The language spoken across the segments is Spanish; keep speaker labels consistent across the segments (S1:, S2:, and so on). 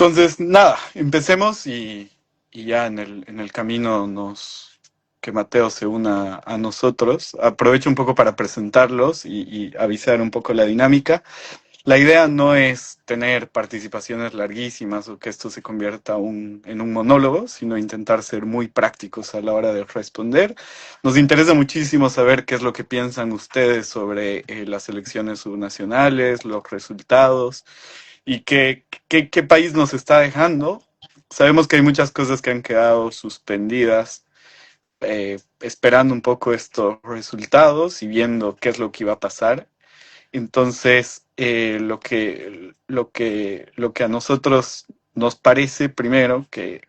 S1: Entonces, nada, empecemos y ya en el camino que Mateo se una a nosotros. Aprovecho un poco para presentarlos y avisar un poco la dinámica. La idea no es tener participaciones larguísimas o que esto se convierta en un monólogo, sino intentar ser muy prácticos a la hora de responder. Nos interesa muchísimo saber qué es lo que piensan ustedes sobre las elecciones subnacionales, los resultados y qué país nos está dejando. Sabemos que hay muchas cosas que han quedado suspendidas, esperando un poco estos resultados y viendo qué es lo que iba a pasar. Entonces, lo que a nosotros nos parece primero que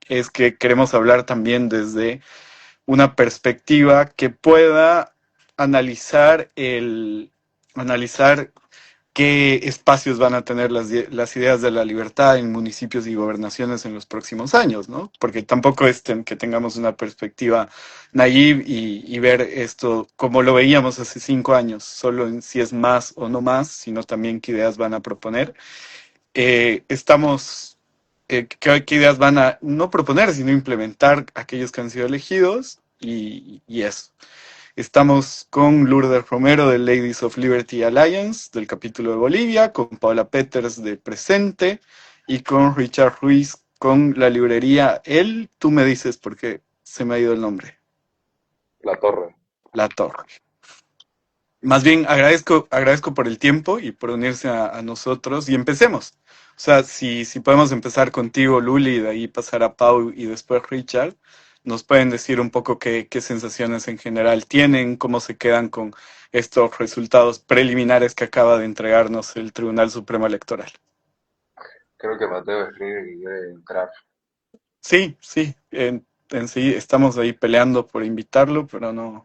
S1: es que queremos hablar también desde una perspectiva que pueda analizar analizar qué espacios van a tener las ideas de la libertad en municipios y gobernaciones en los próximos años, ¿no? Porque tampoco es que tengamos una perspectiva naive y ver esto como lo veíamos hace 5 años, solo en si es más o no más, sino también qué ideas van a proponer. Qué ideas van a no proponer, sino implementar aquellos que han sido elegidos y eso. Estamos con Lourdes Romero de Ladies of Liberty Alliance del capítulo de Bolivia, con Paula Peters de Presente y con Richard Ruiz con la librería Tú me dices porque se me ha ido el nombre,
S2: La Torre.
S1: La Torre. Más bien agradezco por el tiempo y por unirse a nosotros y empecemos. O sea, si podemos empezar contigo, Luli, y de ahí pasar a Pau y después Richard, nos pueden decir un poco qué sensaciones en general tienen, cómo se quedan con estos resultados preliminares que acaba de entregarnos el Tribunal Supremo Electoral.
S2: Creo que Mateo escribe y debe entrar.
S1: Sí, sí, en sí estamos ahí peleando por invitarlo, pero no.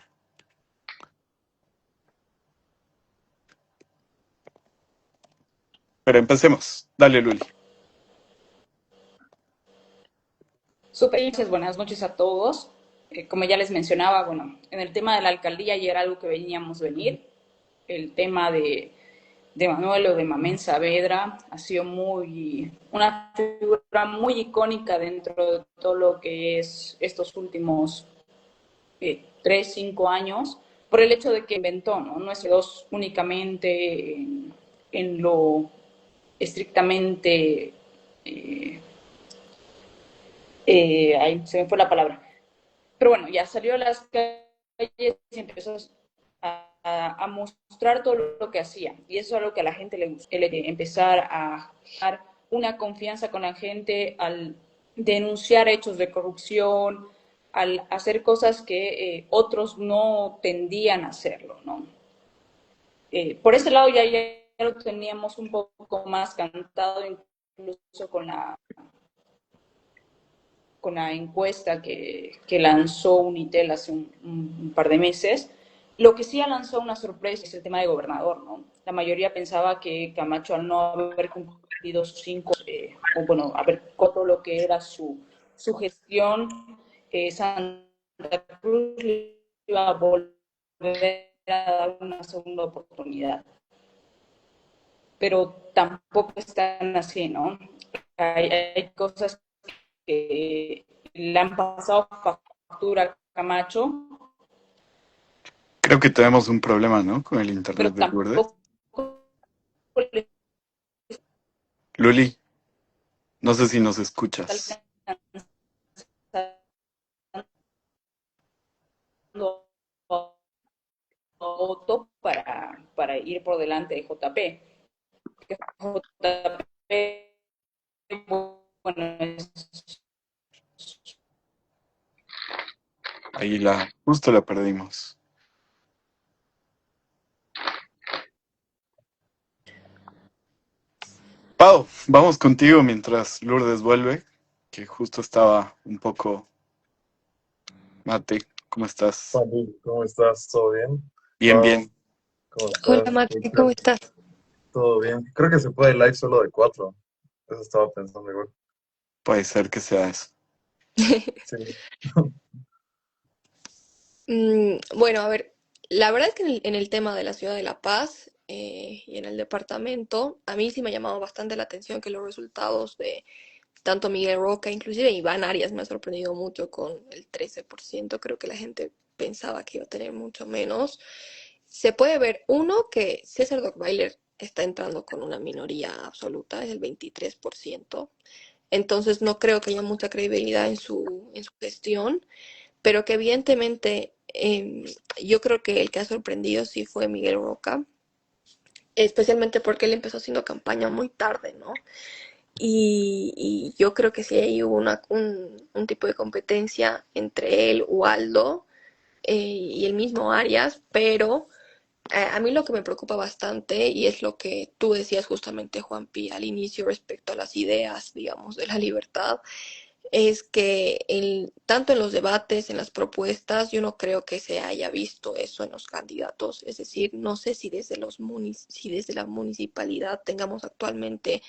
S1: Pero empecemos. Dale, Luli.
S3: Super, buenas noches a todos. Como ya les mencionaba, bueno, en el tema de la alcaldía ya era algo que veníamos venir. El tema de Manuel o de Mamén Saavedra ha sido una figura muy icónica dentro de todo lo que es estos últimos 3, 5 años, por el hecho de que inventó, ¿no? No es dos únicamente en lo estrictamente ahí se me fue la palabra. Pero bueno, ya salió a las calles y empezó a mostrar todo lo que hacía. Y eso es algo que a la gente le gusta, empezar a dar una confianza con la gente al denunciar hechos de corrupción, al hacer cosas que otros no tendían a hacerlo, ¿no? Por ese lado ya lo teníamos un poco más cantado, incluso con la encuesta que lanzó Unitel hace un par de meses. Lo que sí ha lanzado una sorpresa es el tema de gobernador, ¿no? La mayoría pensaba que Camacho, al no haber cumplido sus 5, o bueno, haber todo lo que era su gestión, Santa Cruz le iba a volver a dar una segunda oportunidad. Pero tampoco están así, ¿no? Hay cosas que le han pasado factura a Camacho,
S1: Creo que tenemos un problema, ¿no? Con el
S3: pero
S1: internet de Lourdes.
S3: tampoco le
S1: Luli, no sé si nos
S3: está
S1: escuchas.
S3: alcanzando a Otto para ir por delante de JP. JP, bueno,
S1: Ahí justo la perdimos. Pau, vamos contigo mientras Lourdes vuelve, que justo estaba un poco mate. ¿Cómo estás?
S4: Santi, ¿cómo estás? ¿Todo bien?
S1: Bien,
S4: Pau,
S1: bien.
S4: ¿cómo
S5: Hola
S4: estás?
S5: Mati, ¿cómo
S4: Richard,
S5: estás?
S4: ¿todo bien? Creo que se puede live solo de cuatro. Eso estaba pensando igual.
S1: Puede ser que sea eso.
S4: Sí.
S5: Bueno, a ver, la verdad es que en el tema de la ciudad de La Paz, y en el departamento. A mí sí me ha llamado bastante la atención que los resultados de tanto Miguel Roca, inclusive Iván Arias me ha sorprendido mucho con el 13%. Creo que la gente pensaba que iba a tener mucho menos. Se puede ver, uno, que César Dockweiler está entrando con una minoría absoluta, es el 23%. Entonces no creo que haya mucha credibilidad en su gestión, pero que evidentemente yo creo que el que ha sorprendido sí fue Miguel Roca, especialmente porque él empezó haciendo campaña muy tarde, ¿no? Y yo creo que sí ahí hubo un tipo de competencia entre él, Waldo, y el mismo Arias, pero a mí lo que me preocupa bastante, y es lo que tú decías justamente, Juanpi, al inicio respecto a las ideas, digamos, de la libertad, es que tanto en los debates, en las propuestas, yo no creo que se haya visto eso en los candidatos. Es decir, no sé si desde la municipalidad tengamos actualmente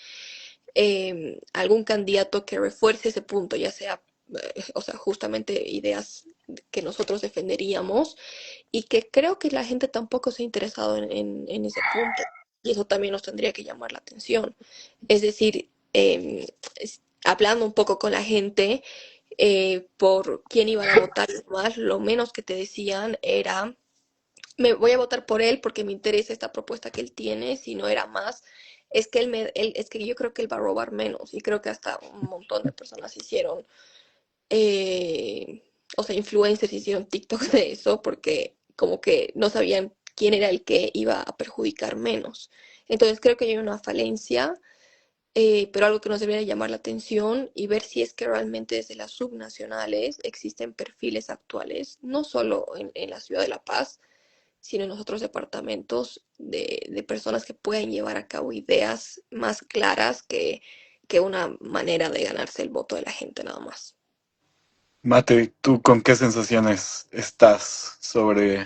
S5: algún candidato que refuerce ese punto, ya sea, o sea, justamente ideas que nosotros defenderíamos y que creo que la gente tampoco se ha interesado en ese punto. Y eso también nos tendría que llamar la atención. Es decir, hablando un poco con la gente por quién iban a votar y demás, lo menos que te decían era, me voy a votar por él porque me interesa esta propuesta que él tiene, si no era más, es que yo creo que él va a robar menos y creo que hasta un montón de personas hicieron, eh, o sea, influencers hicieron TikTok de eso porque como que no sabían quién era el que iba a perjudicar menos. Entonces creo que hay una falencia, pero algo que nos debería llamar la atención y ver si es que realmente desde las subnacionales existen perfiles actuales, no solo en la ciudad de La Paz, sino en los otros departamentos de personas que pueden llevar a cabo ideas más claras que una manera de ganarse el voto de la gente nada más.
S1: Mate, ¿tú con qué sensaciones estás sobre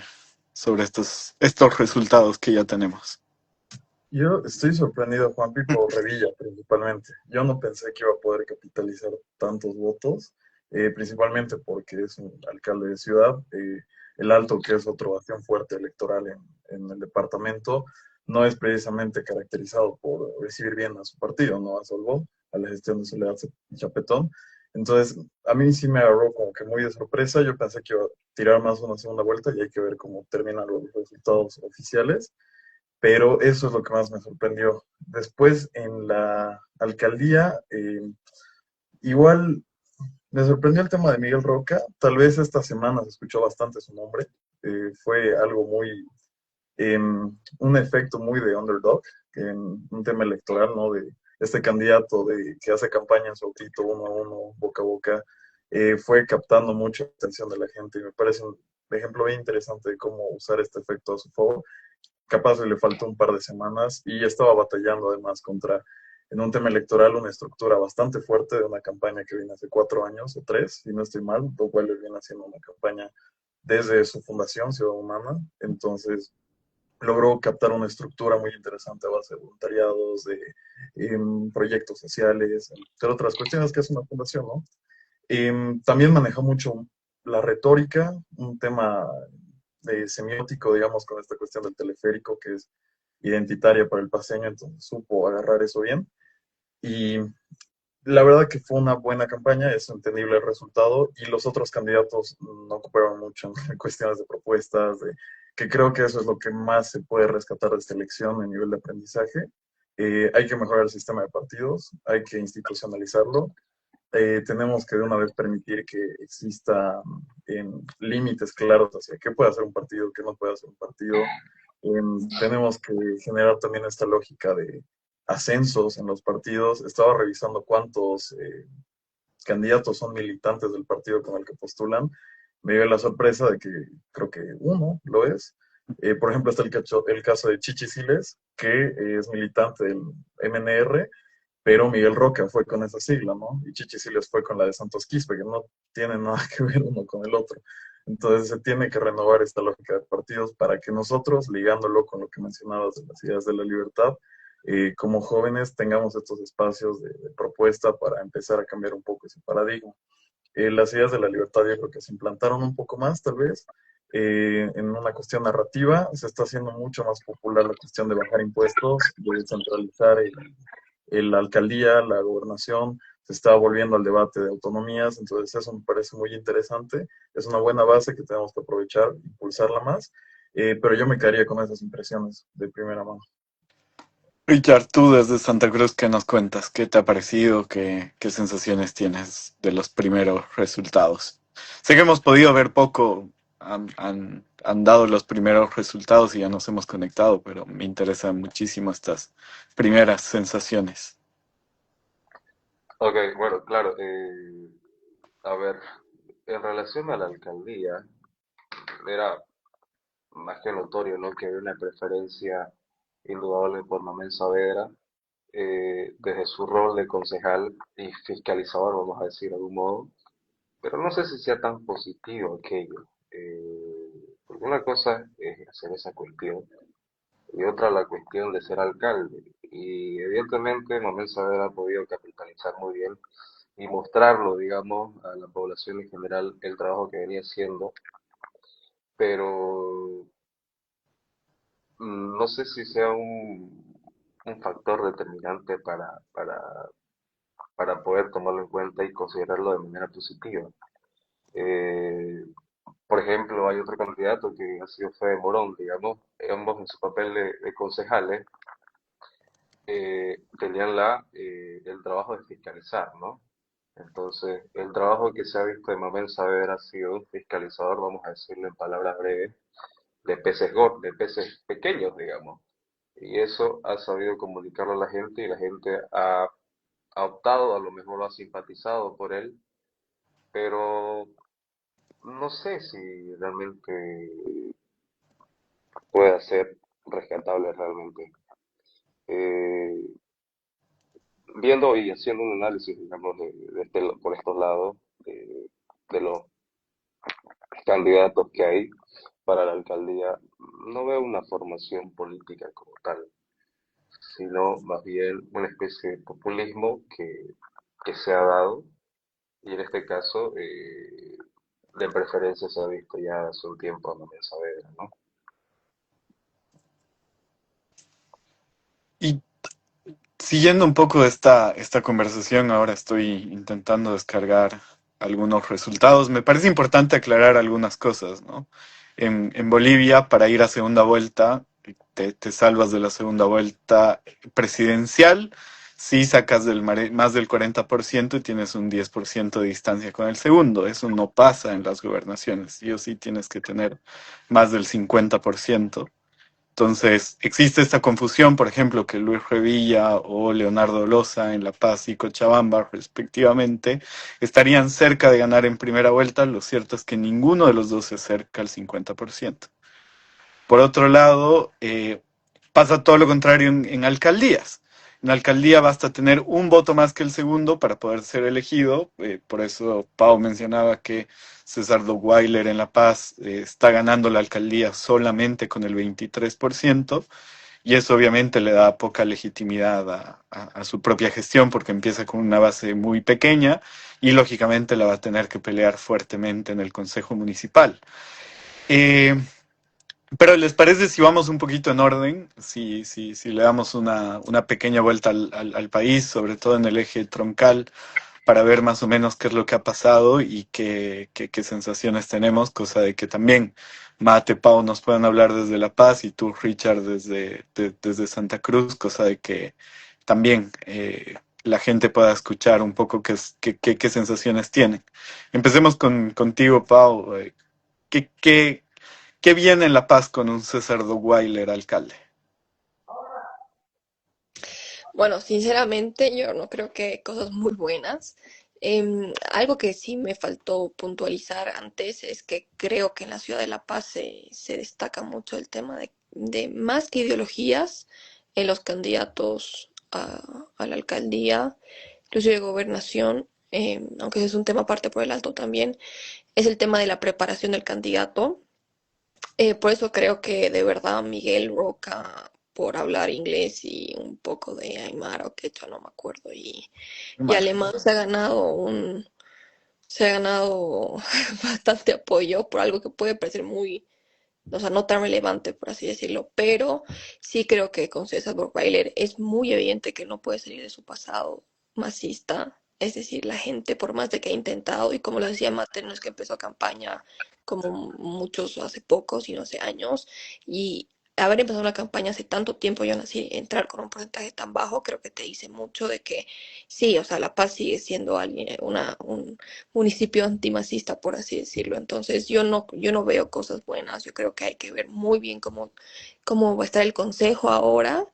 S1: estos resultados que ya tenemos?
S4: Yo estoy sorprendido, Juanpi, por Revilla principalmente. Yo no pensé que iba a poder capitalizar tantos votos, principalmente porque es un alcalde de ciudad. El Alto, que es otro bastión fuerte electoral en el departamento, no es precisamente caracterizado por recibir bien a su partido, no a Solvó, a la gestión de Soledad Chapetón. Entonces, a mí sí me agarró como que muy de sorpresa. Yo pensé que iba a tirar más una segunda vuelta y hay que ver cómo terminan los resultados oficiales, pero eso es lo que más me sorprendió. Después en la alcaldía, igual me sorprendió el tema de Miguel Roca. Tal vez esta semana se escuchó bastante su nombre. Fue algo muy, un efecto muy de underdog, en un tema electoral, ¿no? De este candidato que hace campaña en su autito, uno a uno, boca a boca, fue captando mucha atención de la gente y me parece un ejemplo bien interesante de cómo usar este efecto a su favor. Capaz le faltó un par de semanas y ya estaba batallando además contra, en un tema electoral, una estructura bastante fuerte de una campaña que viene hace 4 años o 3, si no estoy mal, lo cual viene haciendo una campaña desde su fundación, Ciudad Humana. Entonces, logró captar una estructura muy interesante a base de voluntariados, de proyectos sociales, entre otras cuestiones que es una fundación, ¿no? También manejó mucho la retórica, un tema semiótico, digamos, con esta cuestión del teleférico, que es identitaria para el paseño, entonces supo agarrar eso bien. Y la verdad que fue una buena campaña, es entendible el resultado, y los otros candidatos no cooperaron mucho en cuestiones de propuestas, que creo que eso es lo que más se puede rescatar de esta elección a nivel de aprendizaje. Hay que mejorar el sistema de partidos, hay que institucionalizarlo, tenemos que de una vez permitir que exista límites claros hacia qué puede hacer un partido, qué no puede hacer un partido. Tenemos que generar también esta lógica de ascensos en los partidos. Estaba revisando cuántos candidatos son militantes del partido con el que postulan. Me dio la sorpresa de que creo que uno lo es. Por ejemplo, está el caso de Chichi Siles, que es militante del MNR, pero Miguel Roca fue con esa sigla, ¿no? Y Chichi Siles fue con la de Santos Quispe, que no tiene nada que ver uno con el otro. Entonces se tiene que renovar esta lógica de partidos para que nosotros, ligándolo con lo que mencionabas de las ideas de la libertad, como jóvenes tengamos estos espacios de propuesta para empezar a cambiar un poco ese paradigma. Las ideas de la libertad yo creo que se implantaron un poco más, tal vez, En una cuestión narrativa, se está haciendo mucho más popular la cuestión de bajar impuestos, de descentralizar la alcaldía, la gobernación, se está volviendo al debate de autonomías, entonces eso me parece muy interesante, es una buena base que tenemos que aprovechar, impulsarla más, pero yo me quedaría con esas impresiones de primera mano.
S1: Richard, tú desde Santa Cruz, ¿qué nos cuentas? ¿Qué te ha parecido? ¿Qué sensaciones tienes de los primeros resultados? Sé que hemos podido ver poco, han dado los primeros resultados y ya nos hemos conectado, pero me interesan muchísimo estas primeras sensaciones.
S2: Ok, bueno, claro. A ver, en relación a la alcaldía, era más que notorio, ¿no? Que había una preferencia indudable por Manuel Saavedra, desde su rol de concejal y fiscalizador, vamos a decir de algún modo, pero no sé si sea tan positivo aquello, porque una cosa es hacer esa cuestión y otra la cuestión de ser alcalde, y evidentemente Manuel Saavedra ha podido capitalizar muy bien y mostrarlo, digamos, a la población en general el trabajo que venía haciendo, pero no sé si sea un factor determinante para poder tomarlo en cuenta y considerarlo de manera positiva. Eh, por ejemplo, hay otro candidato que ha sido Fede Morón, digamos, ambos en su papel de concejales tenían el trabajo de fiscalizar, ¿no? Entonces, el trabajo que se ha visto de Manuel Saavedra ha sido un fiscalizador, vamos a decirlo en palabras breves, de peces gordos, de peces pequeños, digamos. Y eso ha sabido comunicarlo a la gente y la gente ha optado, a lo mejor lo ha simpatizado por él, pero no sé si realmente pueda ser rescatable realmente. Eh, Viendo y haciendo un análisis, digamos, por estos lados, de los candidatos que hay para la alcaldía, no veo una formación política como tal, sino más bien una especie de populismo que se ha dado y en este caso de preferencia se ha visto ya hace un tiempo a Manuel Saavedra, ¿no?
S1: Y siguiendo un poco esta conversación, ahora estoy intentando descargar algunos resultados. Me parece importante aclarar algunas cosas, ¿no? En Bolivia, para ir a segunda vuelta, te salvas de la segunda vuelta presidencial si sacas más del 40% y tienes un 10% de distancia con el segundo. Eso no pasa en las gobernaciones. Sí o sí tienes que tener más del 50%. Entonces, existe esta confusión, por ejemplo, que Luis Revilla o Leonardo Loza en La Paz y Cochabamba, respectivamente, estarían cerca de ganar en primera vuelta. Lo cierto es que ninguno de los dos se acerca al 50%. Por otro lado, pasa todo lo contrario en alcaldías. En alcaldía basta tener un voto más que el segundo para poder ser elegido. Por eso Pau mencionaba que César Weiler en La Paz está ganando la alcaldía solamente con el 23%, y eso obviamente le da poca legitimidad a su propia gestión porque empieza con una base muy pequeña y lógicamente la va a tener que pelear fuertemente en el Consejo Municipal. Eh, pero ¿les parece si vamos un poquito en orden? Si le damos una pequeña vuelta al país, sobre todo en el eje troncal, para ver más o menos qué es lo que ha pasado y qué sensaciones tenemos, cosa de que también Mate, Pau nos puedan hablar desde La Paz y tú, Richard, desde Santa Cruz, cosa de que también la gente pueda escuchar un poco qué sensaciones tienen. Empecemos contigo, Pau. ¿Qué, qué, ¿Qué viene en La Paz con un César Weiler alcalde?
S5: Bueno, sinceramente yo no creo que cosas muy buenas. Algo que sí me faltó puntualizar antes es que creo que en la ciudad de La Paz se destaca mucho el tema de más que ideologías en los candidatos a la alcaldía, incluso de gobernación, aunque ese es un tema aparte por el alto también, es el tema de la preparación del candidato. Por eso creo que de verdad Miguel Roca, por hablar inglés y un poco de aymara o quechua, no me acuerdo, y
S1: Mar.
S5: alemán, se ha ganado se ha ganado bastante apoyo por algo que puede parecer muy, o sea, no tan relevante, por así decirlo, pero sí creo que con César Burgweiler es muy evidente que no puede salir de su pasado masista. Es decir, la gente, por más de que ha intentado, y como lo decía Mate, no es que empezó campaña como muchos hace poco, sino hace años, y haber empezado una campaña hace tanto tiempo y aún así entrar con un porcentaje tan bajo, creo que te dice mucho de que sí, o sea, La Paz sigue siendo alguien, un municipio antimacista, por así decirlo. Entonces, yo no veo cosas buenas. Yo creo que hay que ver muy bien cómo va a estar el consejo ahora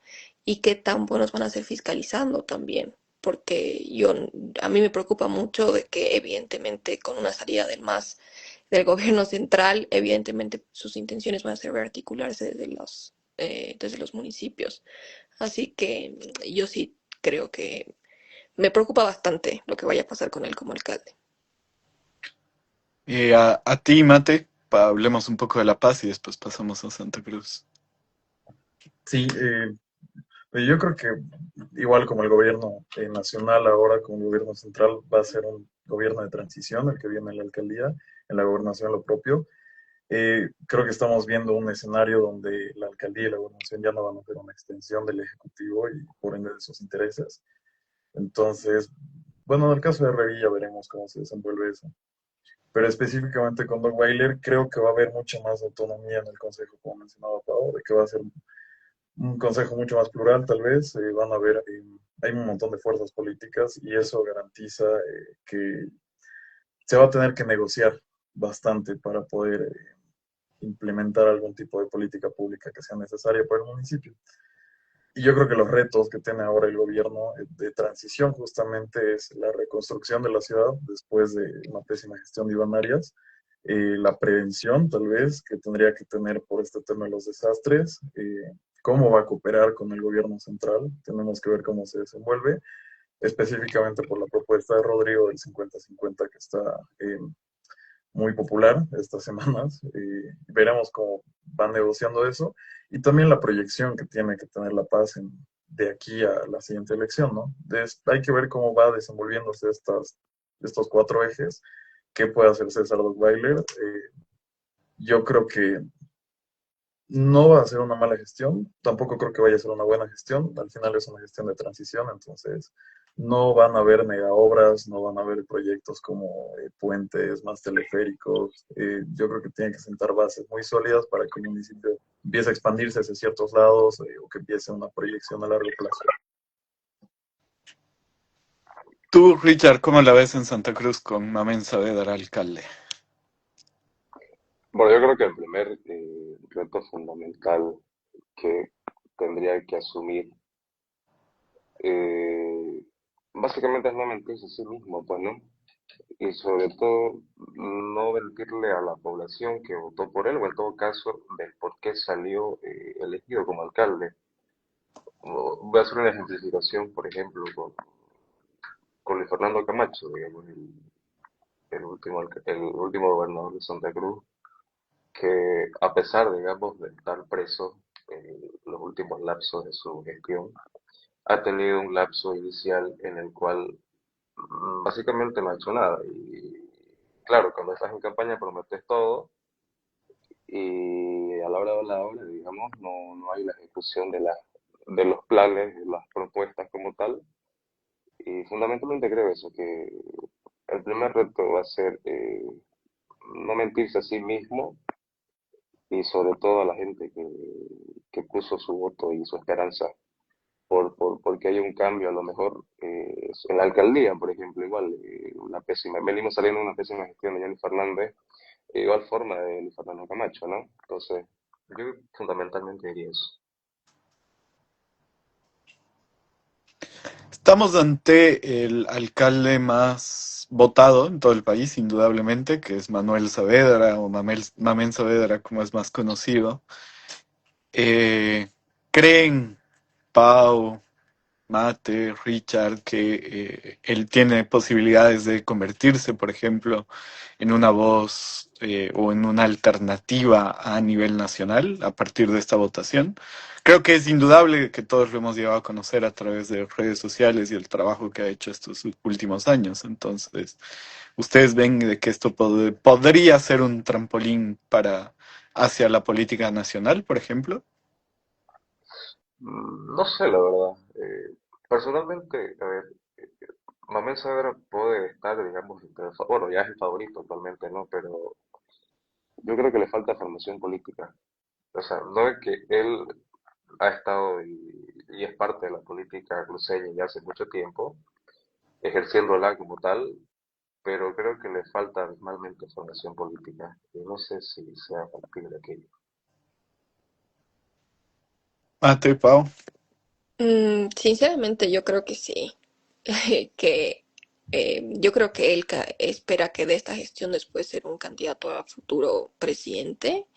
S5: y qué tan buenos van a ser fiscalizando también. Porque a mí me preocupa mucho de que evidentemente con una salida del MAS del gobierno central, evidentemente sus intenciones van a ser rearticularse desde los municipios. Así que yo sí creo que me preocupa bastante lo que vaya a pasar con él como alcalde.
S1: A ti, Mate, hablemos un poco de La Paz y después pasamos a Santa Cruz.
S4: Sí, yo creo que igual como el gobierno nacional ahora, como el gobierno central, va a ser un gobierno de transición, el que viene en la alcaldía, en la gobernación lo propio. Creo que estamos viendo un escenario donde la alcaldía y la gobernación ya no van a ser una extensión del Ejecutivo y por ende de sus intereses. Entonces, bueno, en el caso de Revilla veremos cómo se desenvuelve eso. Pero específicamente con Doug Weiler, creo que va a haber mucha más autonomía en el Consejo, como mencionaba Pau, de que va a ser un consejo mucho más plural, tal vez. Van a haber, hay un montón de fuerzas políticas y eso garantiza que se va a tener que negociar bastante para poder implementar algún tipo de política pública que sea necesaria para el municipio. Y yo creo que los retos que tiene ahora el gobierno de transición justamente es la reconstrucción de la ciudad después de una pésima gestión de Iván Arias, la prevención tal vez que tendría que tener por este tema de los desastres, cómo va a cooperar con el gobierno central, tenemos que ver cómo se desenvuelve, específicamente por la propuesta de Rodrigo del 50-50 que está muy popular estas semanas. Veremos cómo van negociando eso y también la proyección que tiene que tener La Paz de aquí a la siguiente elección, ¿no? Hay que ver cómo va desenvolviéndose estos cuatro ejes, qué puede hacer César Duttweiler. Yo creo que no va a ser una mala gestión, tampoco creo que vaya a ser una buena gestión, al final es una gestión de transición, entonces no van a haber mega obras, no van a haber proyectos como puentes, más teleféricos, yo creo que tienen que sentar bases muy sólidas para que el municipio empiece a expandirse hacia ciertos lados o que empiece una proyección a largo plazo.
S1: Tú, Richard, ¿cómo la ves en Santa Cruz con Mamen Saavedra, alcalde?
S2: Bueno, yo creo que el primer reto fundamental que tendría que asumir, eh, básicamente es no mentirse a sí mismo, pues, ¿no? Y sobre todo no mentirle a la población que votó por él, o en todo caso, del por qué salió elegido como alcalde. Voy a hacer una ejemplificación, por ejemplo, con Luis Fernando Camacho, digamos, el último gobernador de Santa Cruz, que a pesar, digamos, de estar preso en los últimos lapsos de su gestión, ha tenido un lapso inicial en el cual básicamente no ha hecho nada. Y claro, cuando estás en campaña prometes todo y a la hora, digamos, no hay la ejecución de los planes, de las propuestas como tal. Y fundamentalmente creo eso, que el primer reto va a ser no mentirse a sí mismo y sobre todo a la gente que puso su voto y su esperanza porque hay un cambio, a lo mejor en la alcaldía, por ejemplo, igual, una pésima, venimos saliendo de una pésima gestión de Johnny Fernández, igual forma de Luis Fernando Camacho, ¿no? Entonces, yo fundamentalmente diría eso.
S1: Estamos ante el alcalde más votado en todo el país, indudablemente, que es Manuel Saavedra o Mamen Saavedra, como es más conocido. Eh, ¿Creen, Pau, Mate, Richard, que él tiene posibilidades de convertirse, por ejemplo, en una voz o en una alternativa a nivel nacional a partir de esta votación. Creo que es indudable que todos lo hemos llegado a conocer a través de redes sociales y el trabajo que ha hecho estos últimos años. Entonces, ¿ustedes ven de que esto podría ser un trampolín para hacia la política nacional, por ejemplo?
S2: No sé, la verdad. Personalmente, a ver, Manuel Saavedra puede estar, digamos, bueno, ya es el favorito actualmente, ¿no? Pero yo creo que le falta formación política. O sea, no es que él ha estado y es parte de la política cruceña ya hace mucho tiempo, ejerciéndola como tal, pero creo que le falta abismalmente formación política. Y no sé si sea factible aquello.
S1: Mate, Pau.
S5: Sinceramente, yo creo que sí. Que yo creo que él espera que de esta gestión después ser un candidato a futuro presidente.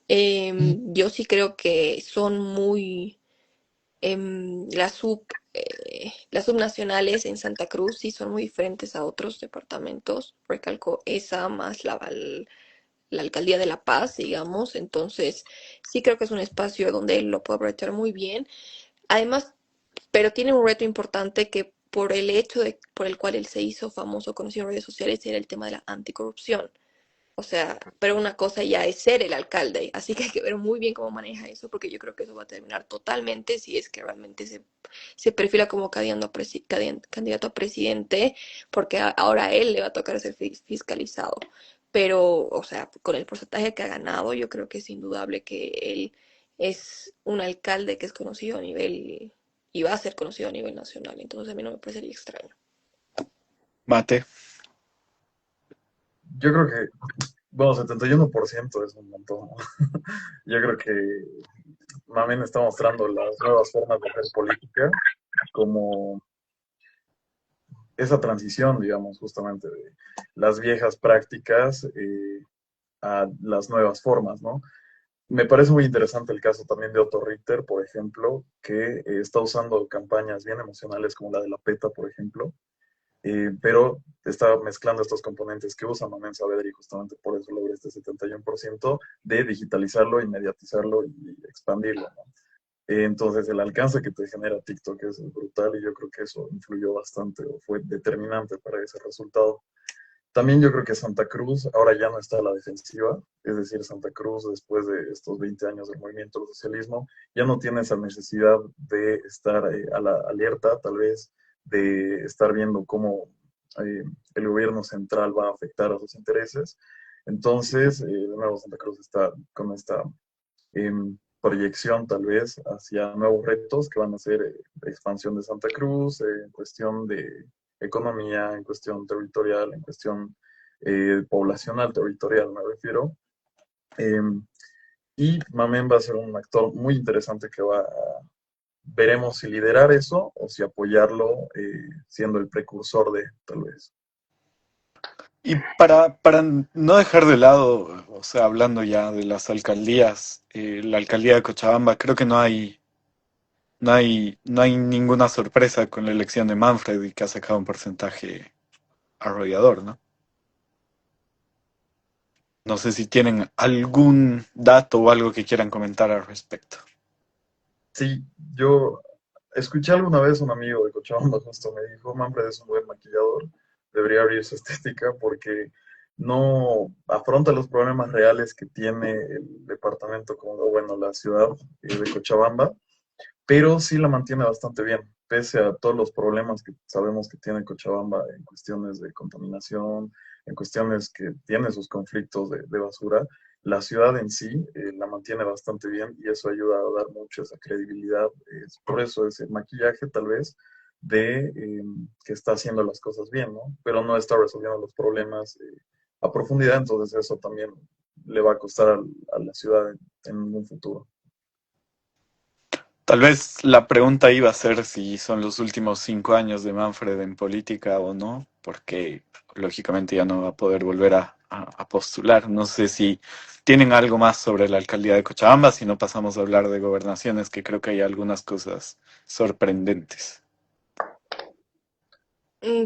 S5: Yo sí creo que son muy las subnacionales en Santa Cruz sí son muy diferentes a otros departamentos. Recalco esa más la alcaldía de La Paz, digamos. Entonces, sí creo que es un espacio donde él lo puede aprovechar muy bien. Además, pero tiene un reto importante que por el hecho por el cual él se hizo famoso, conocido en redes sociales, era el tema de la anticorrupción. O sea, pero una cosa ya es ser el alcalde, así que hay que ver muy bien cómo maneja eso, porque yo creo que eso va a terminar totalmente si es que realmente se perfila como candidato a presidente, porque ahora a él le va a tocar ser fiscalizado. Pero, o sea, con el porcentaje que ha ganado, yo creo que es indudable que él es un alcalde que es conocido a nivel, y va a ser conocido a nivel nacional, entonces a mí no me parecería extraño.
S1: Mate.
S4: Yo creo que, bueno, 71% es un montón, ¿no? Yo creo que Mamen está mostrando las nuevas formas de hacer política, como esa transición, digamos, justamente de las viejas prácticas a las nuevas formas, ¿no? Me parece muy interesante el caso también de Otto Richter, por ejemplo, que está usando campañas bien emocionales como la de la PETA, por ejemplo, pero está mezclando estos componentes que usa Mamen Saavedra y justamente por eso logra este 71% de digitalizarlo y mediatizarlo y expandirlo, ¿no? Entonces el alcance que te genera TikTok es brutal y yo creo que eso influyó bastante o fue determinante para ese resultado. También yo creo que Santa Cruz ahora ya no está a la defensiva, es decir, Santa Cruz después de estos 20 años del movimiento del socialismo ya no tiene esa necesidad de estar a la alerta, tal vez de estar viendo cómo el gobierno central va a afectar a sus intereses. Entonces, de nuevo, Santa Cruz está con esta proyección tal vez hacia nuevos retos que van a ser expansión de Santa Cruz, en cuestión de economía, en cuestión territorial, en cuestión poblacional, territorial me refiero. Eh, y Mamen va a ser un actor muy interesante que va a, veremos si liderar eso o si apoyarlo siendo el precursor de, tal vez.
S1: Y para no dejar de lado, o sea, hablando ya de las alcaldías, la alcaldía de Cochabamba, creo que no hay ninguna sorpresa con la elección de Manfred y que ha sacado un porcentaje arrollador, ¿no? No sé si tienen algún dato o algo que quieran comentar al respecto.
S4: Sí, yo escuché alguna vez un amigo de Cochabamba justo me dijo, Manfred es un buen maquillador, debería abrir su estética porque no afronta los problemas reales que tiene el departamento, como bueno, la ciudad de Cochabamba, pero sí la mantiene bastante bien, pese a todos los problemas que sabemos que tiene Cochabamba en cuestiones de contaminación, en cuestiones que tiene sus conflictos de basura, la ciudad en sí la mantiene bastante bien y eso ayuda a dar mucho esa credibilidad. Es por eso ese maquillaje tal vez de que está haciendo las cosas bien, ¿no? Pero no está resolviendo los problemas a profundidad, entonces eso también le va a costar a la ciudad en un futuro.
S1: Tal vez la pregunta iba a ser si son los últimos 5 años de Manfred en política o no, porque lógicamente ya no va a poder volver a postular. No sé si tienen algo más sobre la alcaldía de Cochabamba, si no pasamos a hablar de gobernaciones, que creo que hay algunas cosas sorprendentes.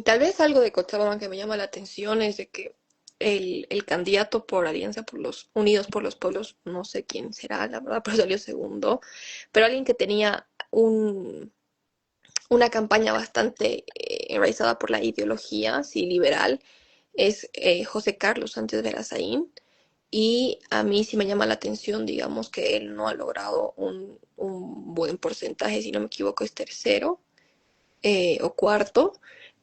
S5: Tal vez algo de Cochabamba que me llama la atención es de que el candidato por Alianza por los Unidos por los Pueblos, no sé quién será, la verdad, pero salió segundo, pero alguien que tenía una campaña bastante enraizada por la ideología, sí, liberal, es José Carlos Sánchez Verazaín. Y a mí sí me llama la atención, digamos, que él no ha logrado un buen porcentaje, si no me equivoco, es tercero o cuarto.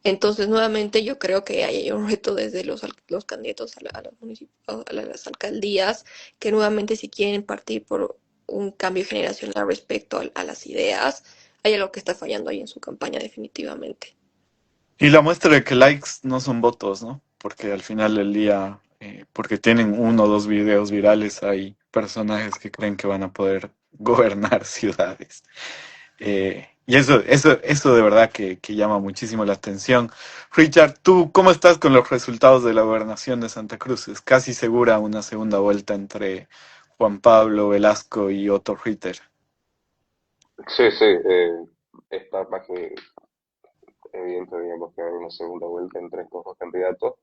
S5: Entonces, nuevamente, yo creo que hay un reto desde los candidatos a las alcaldías, que nuevamente si quieren partir por un cambio generacional respecto a las ideas, hay algo que está fallando ahí en su campaña definitivamente.
S1: Y la muestra de que likes no son votos, ¿no? Porque al final del día, porque tienen uno o dos videos virales, hay personajes que creen que van a poder gobernar ciudades. Y eso de verdad que llama muchísimo la atención. Richard, ¿tú cómo estás con los resultados de la gobernación de Santa Cruz? Es casi segura una segunda vuelta entre Juan Pablo Velasco y Otto Ritter.
S2: Sí, sí, está más que evidente, digamos, que hay una segunda vuelta entre estos dos candidatos.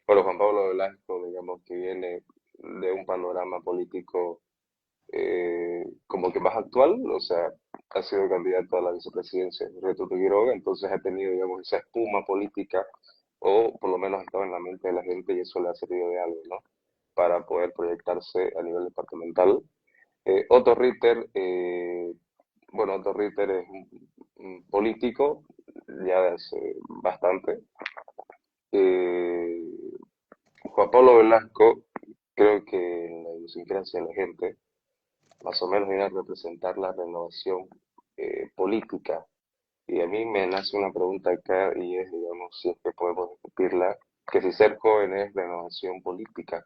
S2: Pero Juan Pablo Velasco, digamos, que viene de un panorama político como que más actual, o sea, ha sido candidato a la vicepresidencia de Reto Quiroga, entonces ha tenido, digamos, esa espuma política, o por lo menos estaba en la mente de la gente y eso le ha servido de algo, ¿no? Para poder proyectarse a nivel departamental. Otto Ritter, bueno, Otto Ritter es un político ya de hace bastante. Eh, Juan Pablo Velasco, creo que en la idiosincrasia de la gente, más o menos viene a representar la renovación política. Y a mí me nace una pregunta acá y es, digamos, si es que podemos discutirla, que si ser joven es renovación política.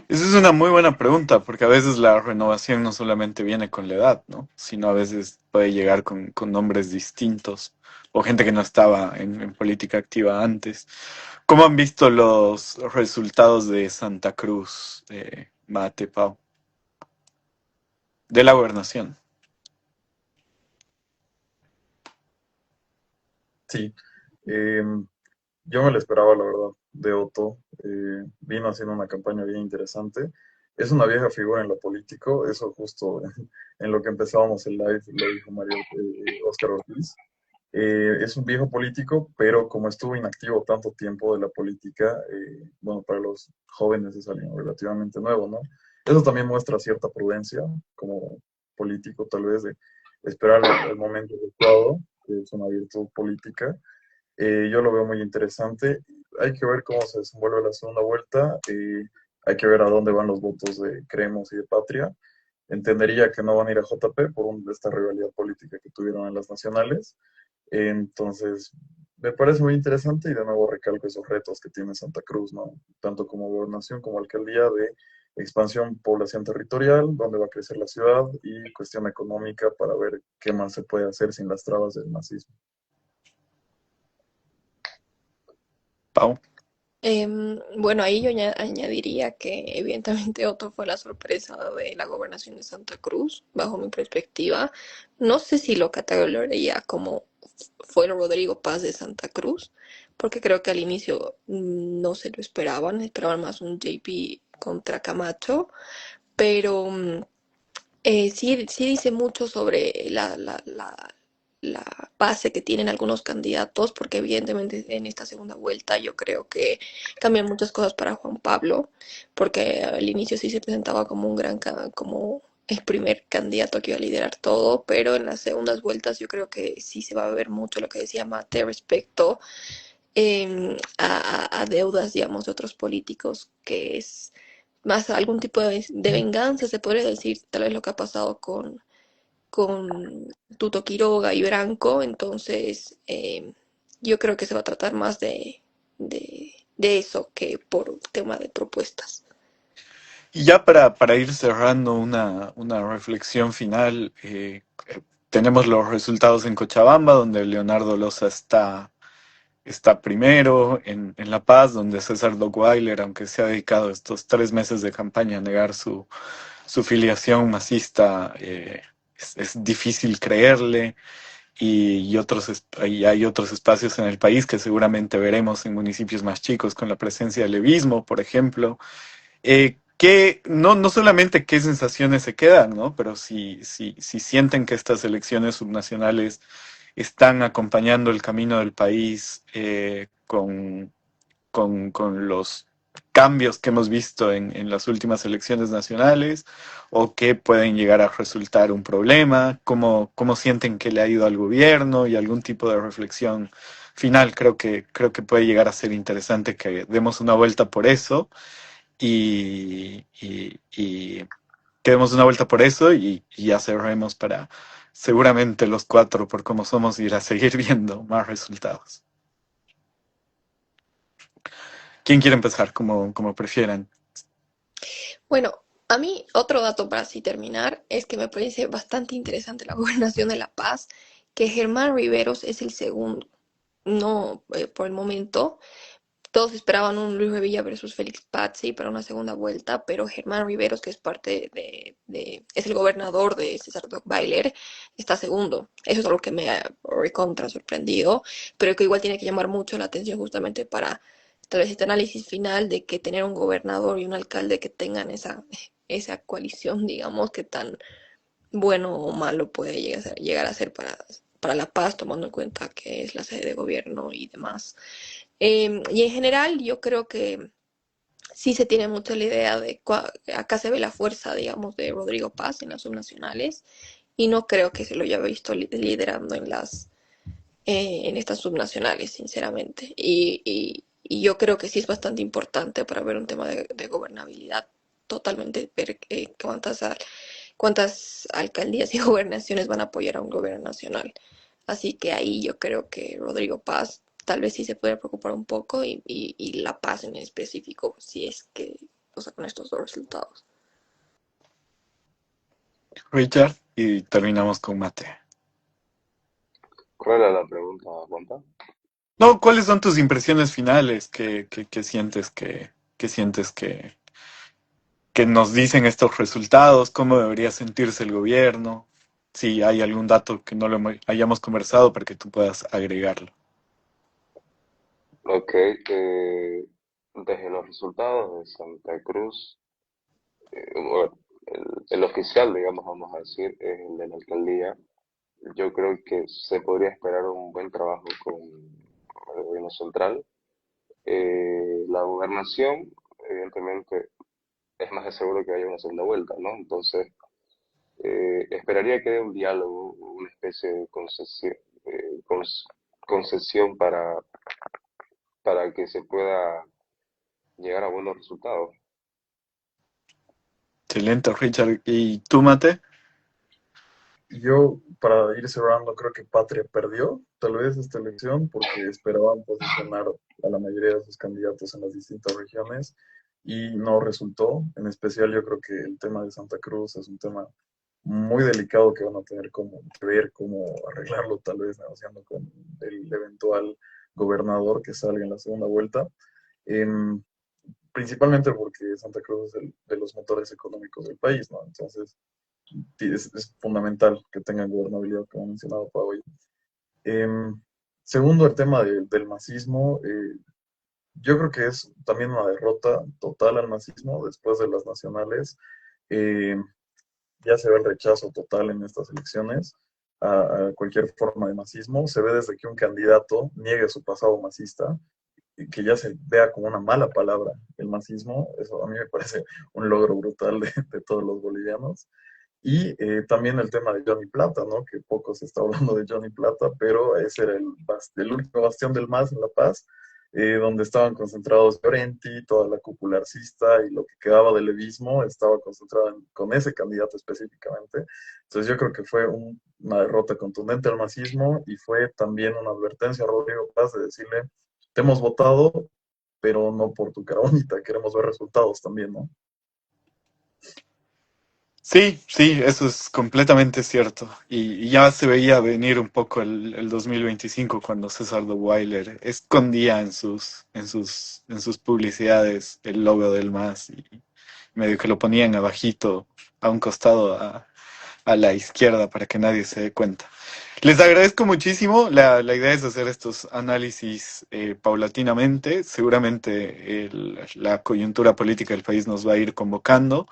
S1: Esa es una muy buena pregunta, porque a veces la renovación no solamente viene con la edad, ¿no? Sino a veces puede llegar con nombres distintos o gente que no estaba en política activa antes. ¿Cómo han visto los resultados de Santa Cruz, Mate, Pau, de la gobernación?
S4: Sí, yo me lo esperaba, la verdad, de Otto. Vino haciendo una campaña bien interesante. Es una vieja figura en lo político, eso justo en lo que empezábamos el live lo dijo Mario Oscar Ortiz. Es un viejo político, pero como estuvo inactivo tanto tiempo de la política, bueno, para los jóvenes es alguien relativamente nuevo, ¿no? Eso también muestra cierta prudencia como político, tal vez, de esperar el momento adecuado, que es una virtud política. Yo lo veo muy interesante. Hay que ver cómo se desenvuelve la segunda vuelta. Hay que ver a dónde van los votos de Creemos y de Patria. Entendería que no van a ir a JP por esta rivalidad política que tuvieron en las nacionales. Entonces, me parece muy interesante y de nuevo recalco esos retos que tiene Santa Cruz, ¿no? Tanto como gobernación como alcaldía de expansión población territorial, dónde va a crecer la ciudad y cuestión económica para ver qué más se puede hacer sin las trabas del masismo.
S1: Pau.
S5: Bueno, ahí yo añadiría que evidentemente Otto fue la sorpresa de la gobernación de Santa Cruz, bajo mi perspectiva. No sé si lo catalogaría como fue el Rodrigo Paz de Santa Cruz, porque creo que al inicio no se lo esperaban más un JP contra Camacho, pero sí dice mucho sobre la base que tienen algunos candidatos, porque evidentemente en esta segunda vuelta yo creo que cambian muchas cosas para Juan Pablo, porque al inicio sí se presentaba como como el primer candidato que iba a liderar todo, pero en las segundas vueltas yo creo que sí se va a ver mucho lo que decía Mate respecto a deudas, digamos, de otros políticos, que es más algún tipo de venganza, se podría decir, tal vez lo que ha pasado con Tuto Quiroga y Branco, entonces yo creo que se va a tratar más de eso que por tema de propuestas.
S1: Y ya para ir cerrando una reflexión final, tenemos los resultados en Cochabamba, donde Leonardo Loza está está primero en La Paz, donde César Dockweiler, aunque se ha dedicado estos 3 meses de campaña a negar su filiación masista, es difícil creerle. Y hay otros espacios en el país que seguramente veremos en municipios más chicos con la presencia del levismo, por ejemplo, que no solamente qué sensaciones se quedan, ¿no? Pero si sienten que estas elecciones subnacionales están acompañando el camino del país con los cambios que hemos visto en las últimas elecciones nacionales o que pueden llegar a resultar un problema, cómo sienten que le ha ido al gobierno y algún tipo de reflexión final. Creo que puede llegar a ser interesante que demos una vuelta por eso y que demos una vuelta por eso y ya cerremos para seguramente los cuatro, por cómo somos, ir a seguir viendo más resultados. ¿Quién quiere empezar? Como prefieran.
S5: Bueno, a mí otro dato para así terminar es que me parece bastante interesante la gobernación de La Paz, que Germán Riveros es el segundo. No, por el momento. Todos esperaban un Luis Revilla versus Félix Pazzi para una segunda vuelta, pero Germán Riveros, que es parte es el gobernador de César Dockweiler, está segundo. Eso es algo que me ha recontra sorprendido, pero que igual tiene que llamar mucho la atención justamente para tal vez este análisis final de que tener un gobernador y un alcalde que tengan esa coalición, digamos, que tan bueno o malo puede llegar a ser para La Paz, tomando en cuenta que es la sede de gobierno y demás. Y en general yo creo que sí se tiene mucho la idea de acá se ve la fuerza, digamos, de Rodrigo Paz en las subnacionales y no creo que se lo haya visto liderando en estas subnacionales, sinceramente. Y yo creo que sí es bastante importante para ver un tema de gobernabilidad, totalmente ver cuántas alcaldías y gobernaciones van a apoyar a un gobierno nacional. Así que ahí yo creo que Rodrigo Paz tal vez sí se puede preocupar un poco y La Paz en específico, si es que, o sea, con estos dos resultados.
S1: Richard, y terminamos con Mate.
S2: ¿Cuál era la pregunta, Juanpa?
S1: No, ¿cuáles son tus impresiones finales? ¿Qué sientes que nos dicen estos resultados? ¿Cómo debería sentirse el gobierno? Si hay algún dato que no lo hayamos conversado para que tú puedas agregarlo.
S2: Ok, desde los resultados de Santa Cruz, bueno, el oficial, digamos, vamos a decir, es el de la alcaldía. Yo creo que se podría esperar un buen trabajo con el gobierno central. La gobernación, evidentemente, es más de seguro que haya una segunda vuelta, ¿no? Entonces, esperaría que haya un diálogo, una especie de concesión para que se pueda llegar a buenos resultados.
S1: Excelente, Richard. ¿Y tú, Mate?
S4: Yo, para ir cerrando, creo que Patria perdió tal vez esta elección porque esperaban posicionar a la mayoría de sus candidatos en las distintas regiones y no resultó. En especial, yo creo que el tema de Santa Cruz es un tema muy delicado que van a tener que ver cómo arreglarlo, tal vez negociando con el eventual gobernador que salga en la segunda vuelta. Em, Principalmente porque Santa Cruz es de los motores económicos del país, ¿no? Entonces, sí, es fundamental que tengan gobernabilidad, como ha mencionado Pablo. Em, Segundo, el tema del masismo. Yo creo que es también una derrota total al masismo después de las nacionales. Eh, ya se ve el rechazo total en estas elecciones a cualquier forma de masismo. Se ve desde que un candidato niegue su pasado masista y que ya se vea como una mala palabra el masismo. Eso a mí me parece un logro brutal de todos los bolivianos. Y también el tema de Johnny Plata, ¿no? Que poco se está hablando de Johnny Plata, pero ese era el último bastión del MAS en La Paz, donde estaban concentrados Llorenti, toda la cúpula arcista y lo que quedaba del levismo estaba concentrado con ese candidato específicamente. Entonces yo creo que fue una derrota contundente al masismo y fue también una advertencia a Rodrigo Paz de decirle, te hemos votado, pero no por tu cara bonita, queremos ver resultados también, ¿no?
S1: Sí, sí, eso es completamente cierto. Y ya se veía venir un poco el 2025 cuando César de Weiler escondía en sus publicidades el logo del MAS y medio que lo ponían abajito a un costado a la izquierda para que nadie se dé cuenta. Les agradezco muchísimo. La idea es hacer estos análisis paulatinamente. Seguramente la coyuntura política del país nos va a ir convocando.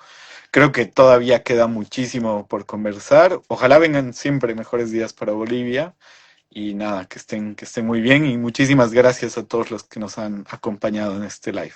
S1: Creo que todavía queda muchísimo por conversar. Ojalá vengan siempre mejores días para Bolivia. Y nada, que estén muy bien. Y muchísimas gracias a todos los que nos han acompañado en este live.